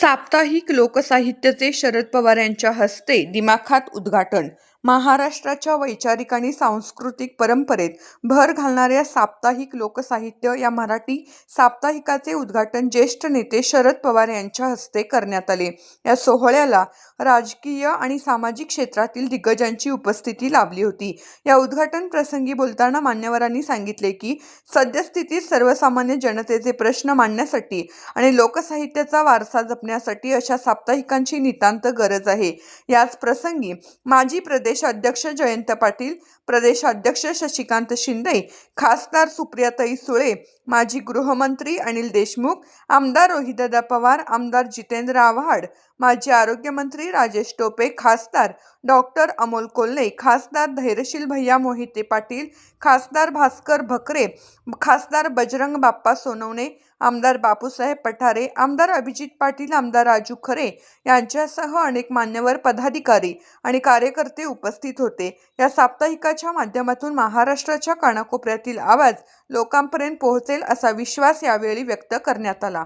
साप्ताहिक लोकसाहित्याचे शरद पवार यांच्या हस्ते दिमाखात उद्घाटन. महाराष्ट्राच्या वैचारिक आणि सांस्कृतिक परंपरेत भर घालणाऱ्या साप्ताहिक लोकसाहित्य या मराठी साप्ताहिकाचे उद्घाटन ज्येष्ठ नेते शरद पवार यांच्या हस्ते करण्यात आले. या सोहळ्याला राजकीय आणि सामाजिक क्षेत्रातील दिग्गजांची उपस्थिती लाभली होती. या उद्घाटन प्रसंगी बोलताना मान्यवरांनी सांगितले की सद्यस्थितीत सर्वसामान्य जनतेचे प्रश्न मांडण्यासाठी आणि लोकसाहित्याचा वारसा जपण्यासाठी अशा साप्ताहिकांची नितांत गरज आहे. याच प्रसंगी माजी प्रदेश अध्यक्ष जयंत पाटील, प्रदेशाध्यक्ष शशिकांत शिंदे, खासदार सुप्रियाताई सुळे, माजी गृहमंत्री अनिल देशमुख, आमदार रोहिदादा पवार, आमदार जितेंद्र आव्हाड, माजी आरोग्यमंत्री राजेश टोपे, खासदार डॉक्टर अमोल कोल्हे, खासदार धैर्यशील भैया मोहिते पाटील, खासदार भास्कर भकरे, खासदार बजरंग बाप्पा सोनवणे, आमदार बापूसाहेब पठारे, आमदार अभिजित पाटील, आमदार राजू खरे यांच्यासह अनेक मान्यवर, पदाधिकारी आणि कार्यकर्ते उपस्थित होते. या साप्ताहिकाच्या माध्यमातून महाराष्ट्राच्या कानाकोपऱ्यातील आवाज लोकांपर्यंत पोहोचेल असा विश्वास यावेळी व्यक्त करण्यात आला.